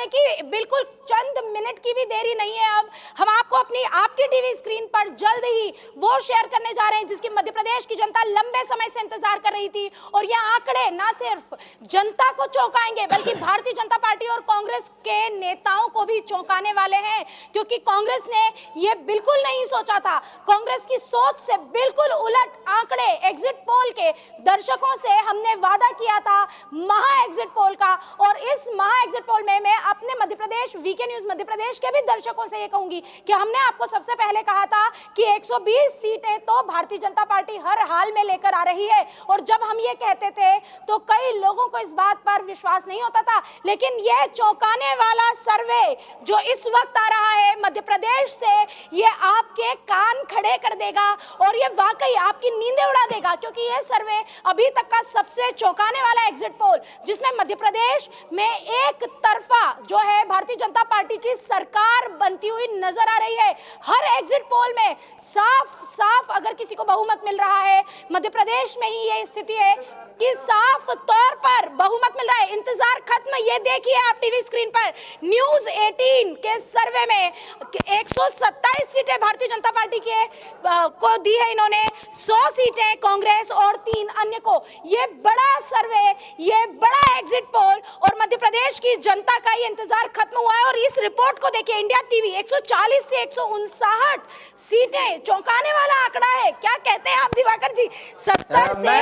करने की बिल्कुल चंद मिनट की भी देरी नहीं है। अब हम आपको अपनी आपकी टीवी स्क्रीन पर जल्द ही वो शेयर करने जा रहे हैं जिसकी मध्य प्रदेश की जनता लंबे समय से इंतजार कर रही थी। और ये आंकड़े ना सिर्फ जनता को चौंकाएंगे बल्कि भारतीय जनता पार्टी और कांग्रेस के नेताओं को भी चौंकाने वाले हैं, क्योंकि कांग्रेस ने ये बिल्कुल नहीं सोचा था। कांग्रेस की सोच से बिल्कुल उलट आंकड़े एग्जिट पोल के दर्शकों से हमने वादा किया था महा एग्जिट पोल का। और इस महा एग्जिट पोल में मैं अपने मध्य प्रदेश वीके न्यूज मध्य प्रदेश के भी दर्शकों से ये कहूंगी कि हमने आपको सबसे पहले कहा था कि 120 सीटें तो भारतीय जनता पार्टी हर हाल में लेकर आ रही है। और जब हम ये कहते थे तो कई लोगों को इस बात पर विश्वास नहीं होता था, लेकिन यह चौंकाने वाला सर्वे जो इस वक्त आ रहा है मध्य प्रदेश से, ये आपके कान खड़े कर देगा और ये वाकई आपकी नींदें उड़ा देगा, क्योंकि ये सर्वे अभी तक का सबसे चौंकाने वाला एग्जिट पोल जिसमें मध्य प्रदेश में एक तरफा जो है भारतीय जनता पार्टी की सरकार बनती हुई नजर आ रही है। हर एग्जिट पोल में साफ साफ अगर किसी को बहुमत मिल रहा है, मध्य प्रदेश में ही ये स्थिति है कि साफ तौर पर बहुमत मिल रहा है। इंतजार खत्म। ये देखिए आप टीवी स्क्रीन पर न्यूज 18 के सर्वे में 127 सीटें भारतीय जनता पार्टी के को दी है इन्होंने, 100 सीटें कांग्रेस और 3 अन्य को। ये बड़ा सर्वे, ये बड़ा एग्जिट पोल और मध्य प्रदेश की जनता का ये इंतजार खत्म हुआ है। और इस रिपोर्ट को देखिए, इंडिया टीवी 140 से 159 सीटें, चौंकाने वाला आंकड़ा है। क्या कहते हैं आप दिवाकर जी? 70 से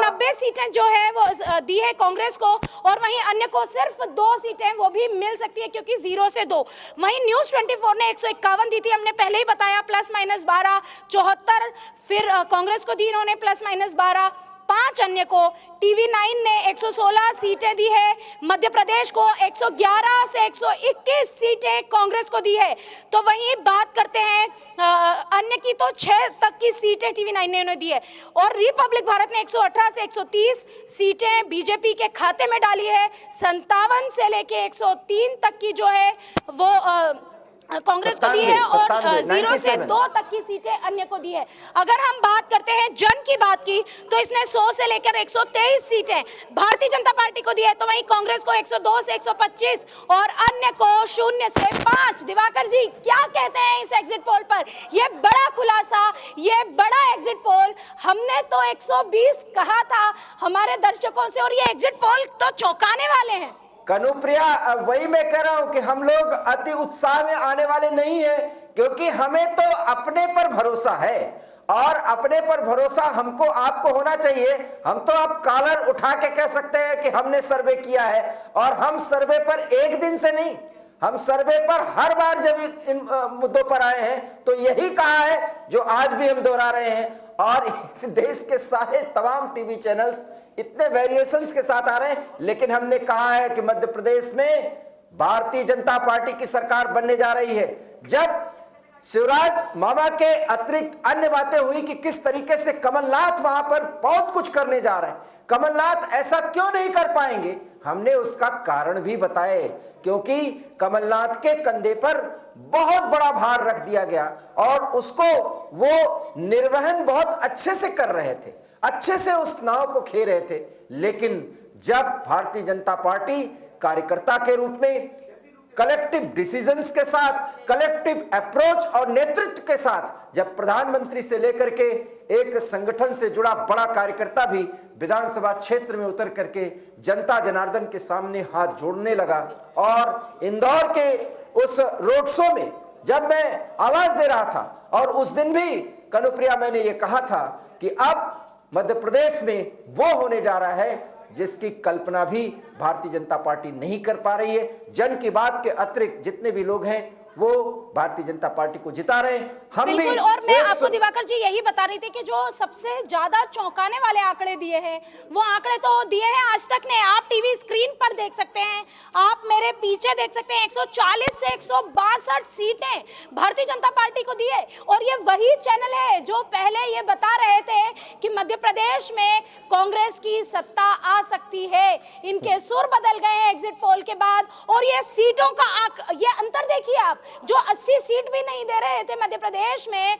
90 सीटें जो है वो दी है कांग्रेस को और वहीं अन्य को सिर्फ 2 सीटें वो भी मिल सकती है क्योंकि 0 से 2। वहीं न्यूज 24 ने 151 दी थी, हमने पहले ही बताया, प्लस माइनस 12, 74 फिर कांग्रेस को दी इन्होंने प्लस माइनस 12, 5 अन्य को। टीवी 9 ने 116 सीटें दी है मध्य प्रदेश को, 111 से 121 सीटें कांग्रेस को दी है। तो वहीं बात करते हैं अन्य की, तो 6 तक की सीटें टीवी 9 ने उन्हें दी है। और रिपब्लिक भारत ने 118 से 130 सीटें बीजेपी के खाते में डाली है। 57 से लेके 103 तक की जो है वो कांग्रेस को दी है और 0 से 2 तक की सीटें अन्य को दी है। अगर हम बात करते हैं जन की बात की, तो इसने 100 से लेकर 123 सीटें भारतीय जनता पार्टी को दी है। तो वहीं कांग्रेस को 102 से 125 और अन्य को 0 से 5। दिवाकर जी क्या कहते हैं इस एग्जिट पोल पर? ये बड़ा खुलासा, ये बड़ा एग्जिट पोल, हमने तो 120 कहा था हमारे दर्शकों से और ये एग्जिट पोल तो चौंकाने वाले हैं। कनुप्रिया, वही मैं कह रहा हूं कि हम लोग अति उत्साह में आने वाले नहीं है, क्योंकि हमें तो अपने पर भरोसा है और अपने पर भरोसा हमको आपको होना चाहिए। हम तो आप कॉलर उठा के कह सकते हैं कि हमने सर्वे किया है, और हम सर्वे पर एक दिन से नहीं, हम सर्वे पर हर बार जब इन मुद्दों पर आए हैं तो यही कहा है जो आज भी हम दोहरा रहे हैं। और देश के सारे तमाम टीवी चैनल्स इतने वेरिएशंस के साथ आ रहे हैं, लेकिन हमने कहा है कि मध्य प्रदेश में भारतीय जनता पार्टी की सरकार बनने जा रही है। जब शिवराज मामा के अतिरिक्त अन्य बातें हुई कि किस तरीके से कमलनाथ वहां पर बहुत कुछ करने जा रहे हैं, कमलनाथ ऐसा क्यों नहीं कर पाएंगे, हमने उसका कारण भी बताए, क्योंकि कमलनाथ के कंधे पर बहुत बड़ा भार रख दिया गया और उसको वो निर्वहन बहुत अच्छे से कर रहे थे, अच्छे से उस नाव को खे रहे थे। लेकिन जब भारतीय जनता पार्टी कार्यकर्ता के रूप में कलेक्टिव डिसीजंस के साथ, कलेक्टिव अप्रोच और नेतृत्व के साथ, जब प्रधानमंत्री से लेकर के एक संगठन से जुड़ा बड़ा कार्यकर्ता भी विधानसभा क्षेत्र में उतर करके जनता जनार्दन के सामने हाथ जोड़ने लगा, और इंदौर के उस रोड शो में जब मैं आवाज दे रहा था, और उस दिन भी कनुप्रिया मैंने ये कहा था कि अब मध्य प्रदेश में वो होने जा रहा है जिसकी कल्पना भी भारतीय जनता पार्टी नहीं कर पा रही है। जन की बात के अतिरिक्त जितने भी लोग हैं वो भारतीय जनता पार्टी को जिता रहे हैं, हम भी। और मैं आपको दिवाकर जी यही बता रही थी कि जो सबसे ज्यादा चौंकाने वाले आंकड़े दिए हैं वो आंकड़े तो दिए हैं आज तक ने, आप टीवी स्क्रीन पर देख सकते हैं, आप मेरे पीछे देख सकते हैं, 140 से 162 सीटें भारतीय जनता पार्टी को दी है। और ये वही चैनल है जो पहले ये बता रहे थे कि मध्य प्रदेश में कांग्रेस की सत्ता आ सकती है। इनके सुर बदल गए हैं एग्जिट पोल के बाद, और ये सीटों का ये अंतर देखिए आप, जो 80 सीट भी नहीं दे रहे थे मध्य प्रदेश में,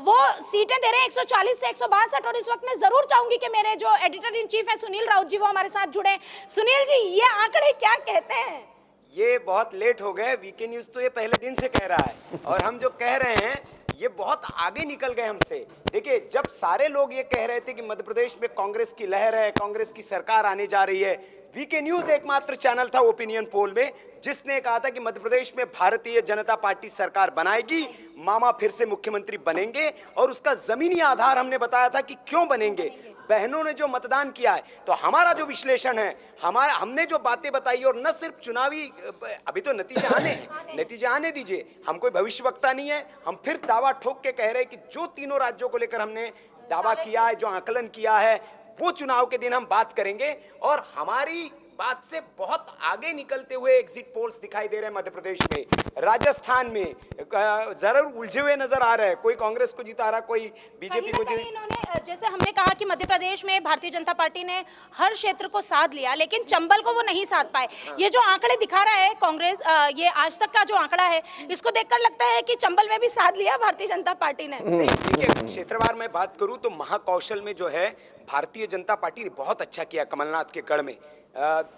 वो सीटें दे रहे हैं 140 से 162। और इस वक्त मैं जरूर चाहूंगी कि मेरे जो एडिटर इन चीफ है सुनील राउत जी वो हमारे साथ जुड़े। सुनील जी, ये आंकड़े क्या कहते हैं? ये बहुत लेट हो गए। वीके न्यूज तो ये पहले दिन से कह रहा है और हम जो कह रहे हैं ये बहुत आगे निकल गए हमसे। देखिए, जब सारे लोग ये कह रहे थे कि मध्य प्रदेश में कांग्रेस की लहर है, कांग्रेस की सरकार आने जा रही है, वीके न्यूज एकमात्र चैनल था ओपिनियन पोल में जिसने कहा था कि मध्य प्रदेश में भारतीय जनता पार्टी सरकार बनाएगी, मामा फिर से मुख्यमंत्री बनेंगे। और उसका जमीनी आधार हमने बताया था कि क्यों बनेंगे। बहनों ने जो मतदान किया है, तो हमारा जो विश्लेषण है, हमने जो बातें बताई, और न सिर्फ चुनावी, अभी तो नतीजे आने हैं, नतीजे आने दीजिए, हम कोई भविष्यवक्ता नहीं है। हम फिर दावा ठोक के कह रहे हैं कि जो तीनों राज्यों को लेकर हमने दावा किया है, जो आकलन किया है, वो चुनाव के दिन हम बात करेंगे। और हमारी बात से बहुत आगे निकलते हुए एग्जिट पोल्स दिखाई दे रहे हैं मध्य प्रदेश में, राजस्थान में जरूर उलझे हुए नजर आ रहे हैं। कोई कांग्रेस को जिता रहा, कोई बीजेपी को जिता। इन्होंने, जैसे हमने कहा कि मध्य प्रदेश में भारतीय जनता पार्टी ने हर क्षेत्र को साध लिया, लेकिन चंबल को वो नहीं साध पाए। ये जो आंकड़े दिखा रहा है कांग्रेस, ये आज तक का जो आंकड़ा है, इसको देखकर लगता है कि चंबल में भी साध लिया भारतीय जनता पार्टी ने। देखिए, क्षेत्रवार में बात करूं तो महाकौशल में जो है भारतीय जनता पार्टी ने बहुत अच्छा किया कमलनाथ के गढ़ में।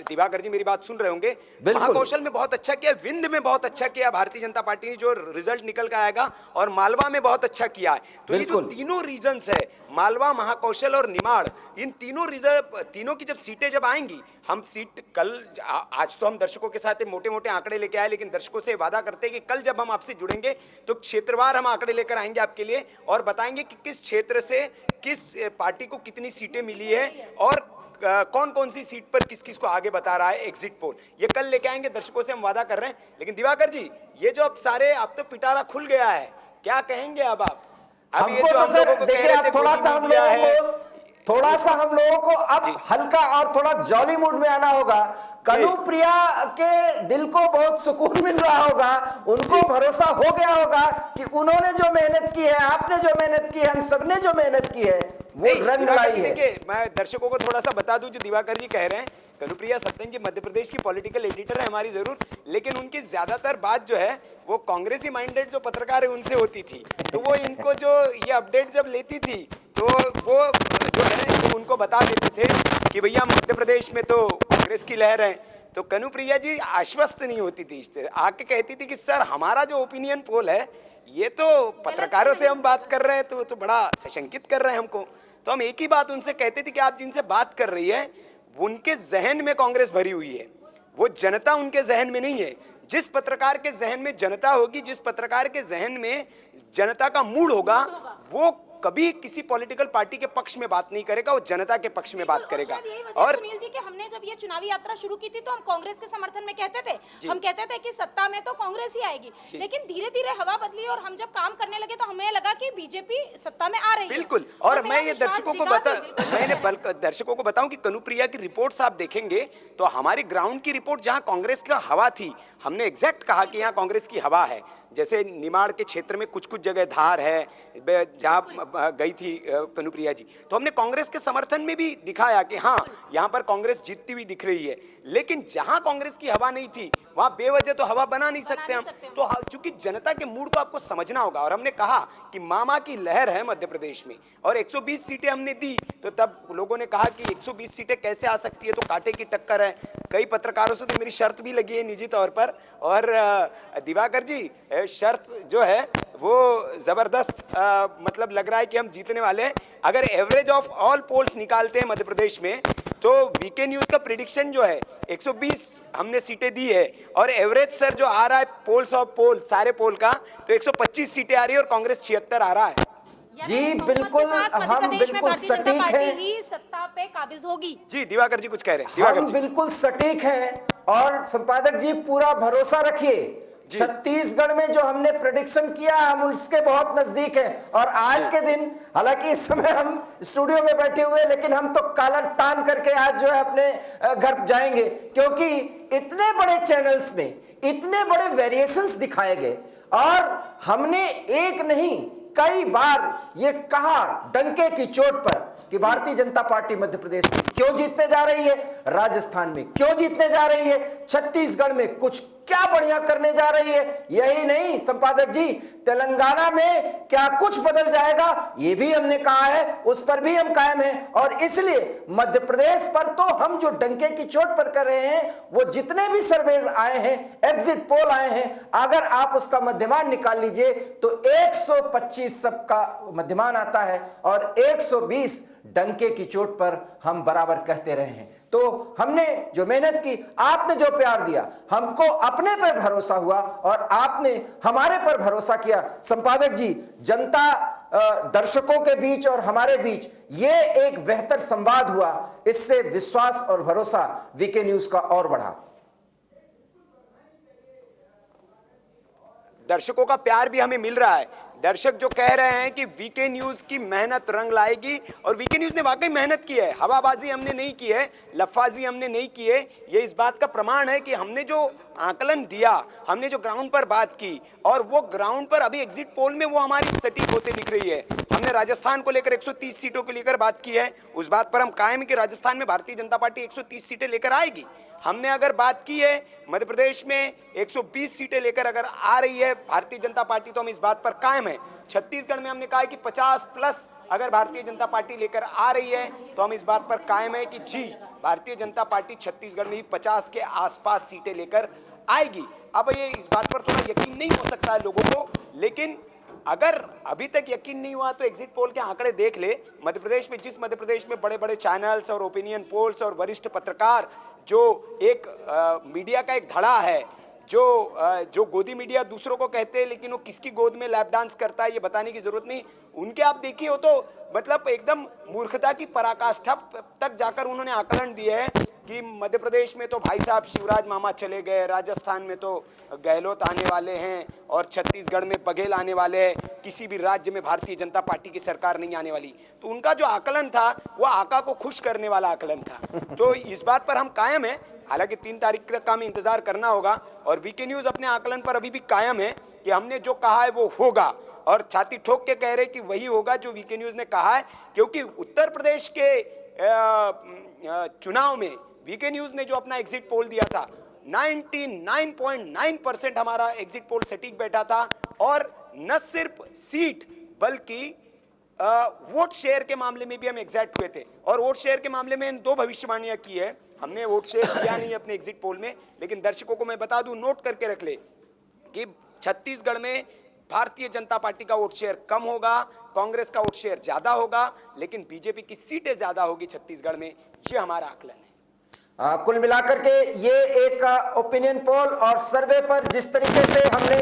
दिवाकर जी मेरी बात सुन रहे होंगे, महाकौशल में बहुत अच्छा किया, विंध्य में बहुत अच्छा किया भारतीय जनता पार्टी ने, जो रिजल्ट निकल कर आएगा, और मालवा में बहुत अच्छा किया है। तो ये जो तीनों रीजन्स है, मालवा, महाकौशल और निमाड़, इन तीनों की जब सीटें जब आएंगी, हम सीट कल, आज तो हम दर्शकों के साथ मोटे मोटे आंकड़े लेके आए, लेकिन दर्शकों से वादा करते हैं कि कल जब हम आपसे जुड़ेंगे तो क्षेत्रवार हम आंकड़े लेकर आएंगे आपके लिए, और बताएंगे कि किस क्षेत्र से किस पार्टी को कितनी सीटें मिली है और कौन कौन सी सीट पर किस किस को आगे बता रहा है एग्जिट पोल। ये कल लेके आएंगे, दर्शकों से हम वादा कर रहे हैं। लेकिन दिवाकर जी, ये जो अब तो पिटारा खुल गया है, क्या कहेंगे अब आप? अब ये जो हम लोगों को देखिए, अब थोड़ा सा हम लोगों को अब हल्का और थोड़ा जॉली मूड में आना होगा। कनुप्रिया के दिल को बहुत सुकून मिल रहा होगा, उनको भरोसा हो गया होगा कि उन्होंने जो मेहनत की है, आपने जो मेहनत की है, हम सबने जो मेहनत की है, वो रंग लाई है। देखिए, मैं दर्शकों को थोड़ा सा बता दूं, जो दिवाकर जी कह रहे हैं, कनुप्रिया सत्यान जी मध्य प्रदेश की पॉलिटिकल एडिटर है हमारी जरूर, लेकिन उनकी ज्यादातर बात जो है वो कांग्रेसी माइंडेड जो पत्रकार है उनसे होती थी। तो वो इनको जो ये अपडेट जब लेती थी, तो वो जो है तो उनको बता देते थे कि भैया मध्य प्रदेश में तो कांग्रेस की लहर है। तो कनुप्रिया जी आश्वस्त नहीं होती थी, आके कहती थी कि सर हमारा जो ओपिनियन पोल है, ये तो पत्रकारों से हम बात कर रहे हैं, तो बड़ा सशंकित कर रहे हैं हमको। तो हम एक ही बात उनसे कहते थे कि आप जिनसे बात कर रही है, उनके जहन में कांग्रेस भरी हुई है, वो जनता उनके जहन में नहीं है। जिस पत्रकार के जहन में जनता होगी, जिस पत्रकार के जहन में जनता का मूड होगा, वो कभी किसी पॉलिटिकल पार्टी के पक्ष में बात नहीं करेगा, वो जनता के पक्ष में बात करेगा। और सुनील जी, कि हमने जब ये चुनावी यात्रा शुरू की थी तो हम कांग्रेस के समर्थन में कहते थे, हम कहते थे कि सत्ता में तो कांग्रेस ही आएगी, लेकिन धीरे धीरे हवा बदली और हम जब काम करने लगे तो हमें लगा कि बीजेपी सत्ता में आ रही है। बिल्कुल, और मैं ये दर्शकों को बताऊं कि कनुप्रिया की रिपोर्ट्स आप देखेंगे तो हमारी ग्राउंड की रिपोर्ट, जहां कांग्रेस का हवा थी, हमने एग्जैक्ट कहा कि यहाँ कांग्रेस की हवा है। जैसे निमाड़ के क्षेत्र में कुछ कुछ जगह धार है, जहाँ गई थी कनुप्रिया जी, तो हमने कांग्रेस के समर्थन में भी दिखाया कि हाँ, यहाँ पर कांग्रेस जीतती हुई दिख रही है। लेकिन जहाँ कांग्रेस की हवा नहीं थी, वहाँ बेवजह तो हवा बना नहीं सकते हम। तो चूंकि जनता के मूड को आपको समझना होगा, और हमने कहा कि मामा की लहर है मध्य प्रदेश में, और 120 सीटें हमने दी, तो तब लोगों ने कहा कि 120 सीटें कैसे आ सकती है, तो कांटे की टक्कर है। कई पत्रकारों से तो मेरी शर्त भी लगी है निजी तौर पर, और दिवाकर जी शर्त जो है वो जबरदस्त, मतलब लग रहा है कि हम जीतने वाले हैं। अगर एवरेज ऑफ ऑल पोल्स निकालते हैं मध्य प्रदेश में, तो वीके न्यूज का प्रेडिक्शन जो है 120 हमने सीटें दी है, और एवरेज सर जो आ रहा है पोल्स ऑफ पोल, सारे पोल का, तो 125 सीटें आ रही है और कांग्रेस 76 आ रहा है। जी बिल्कुल, हम बिल्कुल सटीक हैं, ही सत्ता पे काबिज होगी। जी दिवाकर जी कुछ कह रहे हैं? हम बिल्कुल सटीक हैं, और संपादक जी पूरा भरोसा रखिए, छत्तीसगढ़ में जो हमने प्रेडिक्शन किया, हम उसके बहुत नजदीक हैं। और आज के दिन, हालांकि इस समय हम स्टूडियो में बैठे हुए, लेकिन हम तो कॉलर तान करके आज जो है अपने घर जाएंगे, क्योंकि इतने बड़े चैनल्स में इतने बड़े वेरिएशंस दिखाए गए, और हमने एक नहीं कई बार ये कहा डंके की चोट पर कि भारतीय जनता पार्टी मध्य प्रदेश में क्यों जीतने जा रही है। राजस्थान में क्यों जीतने जा रही है, छत्तीसगढ़ में कुछ क्या बढ़िया करने जा रही है। यही नहीं संपादक जी, तेलंगाना में क्या कुछ बदल जाएगा, ये भी हमने कहा है, उस पर भी हम कायम हैं। और इसलिए मध्य प्रदेश पर तो हम जो डंके की चोट पर कर रहे हैं, वो जितने भी सर्वेज आए हैं, एग्जिट पोल आए हैं, अगर आप उसका मध्यमान निकाल लीजिए तो 125 सबका मध्यमान आता है और 120 डंके की चोट पर हम बराबर कहते रहे हैं। तो हमने जो मेहनत की, आपने जो प्यार दिया, हमको अपने पर भरोसा हुआ और आपने हमारे पर भरोसा किया। संपादक जी, जनता दर्शकों के बीच और हमारे बीच ये एक बेहतर संवाद हुआ, इससे विश्वास और भरोसा वीके न्यूज का और बढ़ा। दर्शकों का प्यार भी हमें मिल रहा है। दर्शक जो कह रहे हैं कि वीके न्यूज की मेहनत रंग लाएगी, और वीके न्यूज ने वाकई मेहनत की है। हवाबाजी हमने नहीं की है, लफाजी हमने नहीं की है। ये इस बात का प्रमाण है कि हमने जो आकलन दिया, हमने जो ग्राउंड पर बात की, और वो ग्राउंड पर अभी एग्जिट पोल में वो हमारी सटीक होते दिख रही है। हमने राजस्थान को लेकर 130 सीटों को लेकर बात की है, उस बात पर हम कायम हैं कि राजस्थान में भारतीय जनता पार्टी 130 सीटें लेकर आएगी। हमने अगर बात की है मध्य प्रदेश में 120 सीटें लेकर अगर आ रही है भारतीय जनता पार्टी, तो हम इस बात पर कायम है। छत्तीसगढ़ में हमने कहा है कि 50 प्लस अगर भारतीय जनता पार्टी लेकर आ रही है, तो हम इस बात पर कायम है कि जी, भारतीय जनता पार्टी छत्तीसगढ़ में ही 50 के आसपास सीटें लेकर आएगी। अब ये इस बात पर थोड़ा यकीन नहीं हो सकता है लोगों को, लेकिन अगर अभी तक यकीन नहीं हुआ तो एग्जिट पोल के आंकड़े देख ले। मध्य प्रदेश में, जिस मध्य प्रदेश में बड़े बड़े चैनल्स और ओपिनियन पोल्स और वरिष्ठ पत्रकार, जो एक मीडिया का एक धड़ा है, जो गोदी मीडिया दूसरों को कहते हैं, लेकिन वो किसकी गोद में लैप डांस करता है ये बताने की जरूरत नहीं, उनके आप देखिए हो तो मतलब एकदम मूर्खता की पराकाष्ठा तक जाकर उन्होंने आकलन दिए हैं कि मध्य प्रदेश में तो भाई साहब शिवराज मामा चले गए, राजस्थान में तो गहलोत आने वाले हैं, और छत्तीसगढ़ में बघेल आने वाले हैं, किसी भी राज्य में भारतीय जनता पार्टी की सरकार नहीं आने वाली। तो उनका जो आकलन था वो आका को खुश करने वाला आकलन था। तो इस बात पर हम कायम हैं। हालांकि 3 तारीख तक का हमें इंतजार करना होगा, और वीके न्यूज अपने आकलन पर अभी भी कायम है कि हमने जो कहा है वो होगा, और छाती ठोक के कह रहे कि वही होगा जो वीके न्यूज ने कहा है। क्योंकि उत्तर प्रदेश के चुनाव में वीके न्यूज ने जो अपना एग्जिट पोल दिया था, 99.9% हमारा एग्जिट पोल सटीक बैठा था, और न सिर्फ सीट बल्कि वोट शेयर के मामले में भी हम एग्जैक्ट हुए थे। और वोट शेयर के मामले में इन 2 भविष्यवाणियां की है हमने। वोट शेयर किया नहीं अपने एग्जिट पोल में, लेकिन दर्शकों को मैं बता दूं, नोट करके रख ले कि छत्तीसगढ़ में भारतीय जनता पार्टी का वोट शेयर कम होगा, कांग्रेस का वोट शेयर ज्यादा होगा, लेकिन बीजेपी की सीटें ज्यादा होगी छत्तीसगढ़ में। ये हमारा आकलन है। कुल मिलाकर के ये एक ओपिनियन पोल और सर्वे पर जिस तरीके से हमने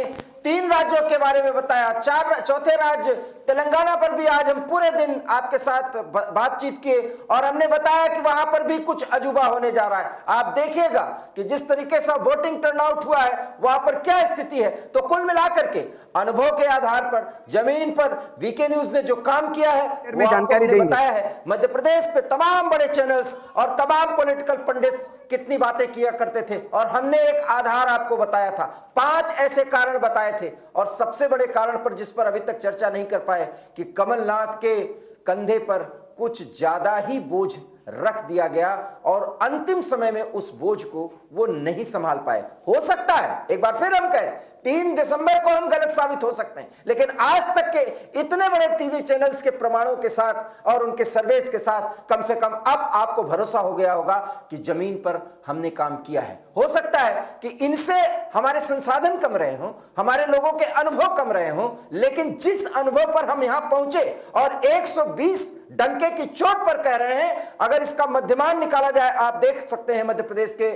3 राज्यों के बारे में बताया, चौथे राज्य तेलंगाना पर भी आज हम पूरे दिन आपके साथ बातचीत किए, और हमने बताया कि वहां पर भी कुछ अजूबा होने जा रहा है। आप देखिएगा कि जिस तरीके से वोटिंग टर्नआउट हुआ है वहां पर क्या स्थिति है। तो कुल मिलाकर के अनुभव के आधार पर, जमीन पर वीके न्यूज ने जो काम किया है वो जानकारी बताया है। मध्य प्रदेश पे तमाम बड़े चैनल्स और तमाम पॉलिटिकल पंडित्स कितनी बातें किया करते थे, और हमने एक आधार आपको बताया था, 5 ऐसे कारण बताए थे। और सबसे बड़े कारण पर जिस पर अभी तक चर्चा नहीं कर पाए कि कमलनाथ के कंधे पर कुछ ज्यादा ही बोझ रख दिया गया, और अंतिम समय में उस बोझ को वो नहीं संभाल पाए। हो सकता है, एक बार फिर हम कहें, 3 दिसंबर को हम गलत साबित हो सकते हैं, लेकिन आज तक के इतने बड़े टीवी चैनल्स के प्रमाणों के साथ और उनके सर्वेस के साथ कम से कम अब आपको भरोसा हो गया होगा कि जमीन पर हमने काम किया है। हो सकता है कि इनसे हमारे संसाधन कम रहे हों, हमारे लोगों के अनुभव कम रहे हों, लेकिन जिस अनुभव पर हम यहां पहुंचे और 120 डंके की चोट पर कह रहे हैं, अगर इसका मध्यमान निकाला जाए, आप देख सकते हैं मध्य प्रदेश के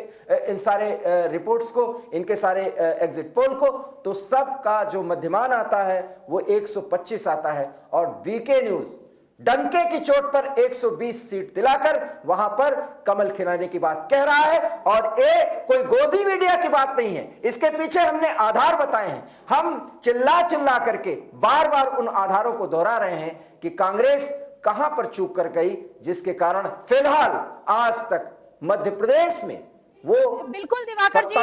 इन सारे रिपोर्ट्स को, इनके सारे एग्जिट पोल को, तो सब का जो मध्यमान आता है वो 125 आता है, और वीके न्यूज डंके की चोट पर 120 सीट दिलाकर वहां पर कमल खिलाने की बात कह रहा है। और ये कोई गोदी मीडिया की बात नहीं है, इसके पीछे हमने आधार बताए हैं। हम चिल्ला चिल्ला करके बार बार उन आधारों को दोहरा रहे हैं कि कांग्रेस कहां पर चूक कर गई, जिसके कारण फिलहाल आज तक मध्य प्रदेश में वो बिल्कुल दिवाकर जी,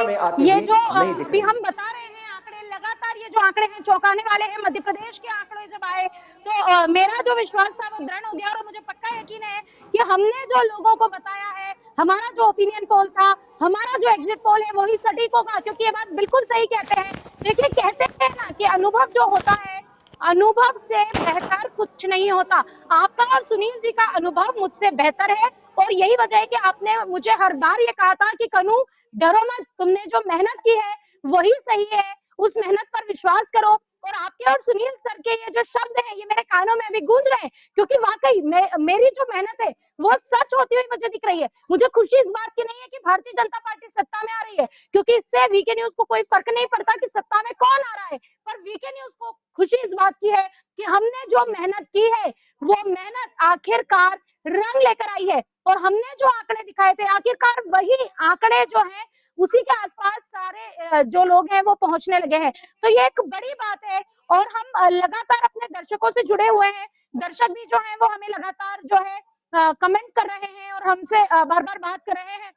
ये जो अभी हम बता रहे हैं आंकड़े, लगातार ये जो आंकड़े हैं चौंकाने वाले हैं। मध्य प्रदेश के आंकड़े जब आए तो मेरा जो विश्वास था वो दृढ़ हो गया, और मुझे पक्का यकीन है कि हमने जो लोगों को बताया है हमारा जो ओपिनियन पोल था, हमारा जो एग्जिट पोल है वही सटीक होगा, क्योंकि ये बात बिल्कुल सही कहते हैं। देखिए कहते हैं ना कि अनुभव जो होता है, अनुभव से बेहतर कुछ नहीं होता। आपका और सुनील जी का अनुभव मुझसे बेहतर है, और यही वजह है कि आपने मुझे हर बार ये कहा था कि कनू डरो मत, तुमने जो मेहनत की है वही सही है, उस मेहनत पर विश्वास करो। और आपके और सुनील सर के ये जो शब्द हैं ये मेरे कानों में अभी गूंज रहे हैं, क्योंकि वाकई मेरी जो मेहनत है वो सच होती हुई मुझे दिख रही है। मुझे खुशी इस बात की नहीं है कि भारतीय जनता पार्टी सत्ता में आ रही है, क्योंकि इससे वीके न्यूज को कोई फर्क नहीं पड़ता कि सत्ता में कौन आ रहा है, पर वीके न्यूज को खुशी इस बात की है कि हमने जो मेहनत की है वो मेहनत आखिरकार रंग लेकर आई है, और हमने जो आंकड़े दिखाए थे आखिरकार वही आंकड़े जो है उसी के आसपास सारे जो लोग हैं वो पहुंचने लगे हैं। तो ये एक बड़ी बात है, और हम लगातार अपने दर्शकों से जुड़े हुए हैं। दर्शक भी जो है वो हमें लगातार जो है कमेंट कर रहे हैं और हमसे बार बार बात कर रहे हैं।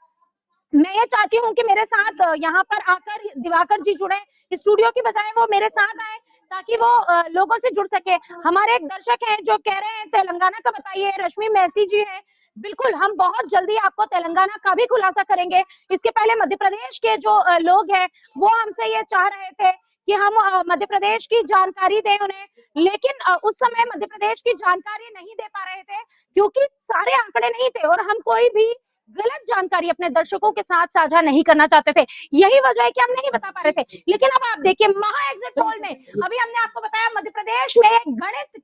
मैं ये चाहती हूँ कि मेरे साथ यहाँ पर आकर दिवाकर जी जुड़े, स्टूडियो की बजाय वो मेरे साथ आए ताकि वो लोगों से जुड़ सके। हमारे एक दर्शक हैं जो कह रहे हैं तेलंगाना का बताइए, रश्मि मैसी जी हैं। बिल्कुल, हम बहुत जल्दी आपको तेलंगाना का भी खुलासा करेंगे। इसके पहले मध्य प्रदेश के जो लोग हैं वो हमसे ये चाह रहे थे कि हम मध्य प्रदेश की जानकारी दें उन्हें, लेकिन उस समय मध्य प्रदेश की जानकारी नहीं दे पा रहे थे क्योंकि सारे आंकड़े नहीं थे, और हम कोई भी गलत जानकारी अपने दर्शकों के साथ साझा नहीं करना चाहते थे। यही वजह है कि हम नहीं बता पा रहे थे। लेकिन अब आप देखिए महा एग्जिट पोल में अभी हमने आपको बताया मध्य प्रदेश में गणित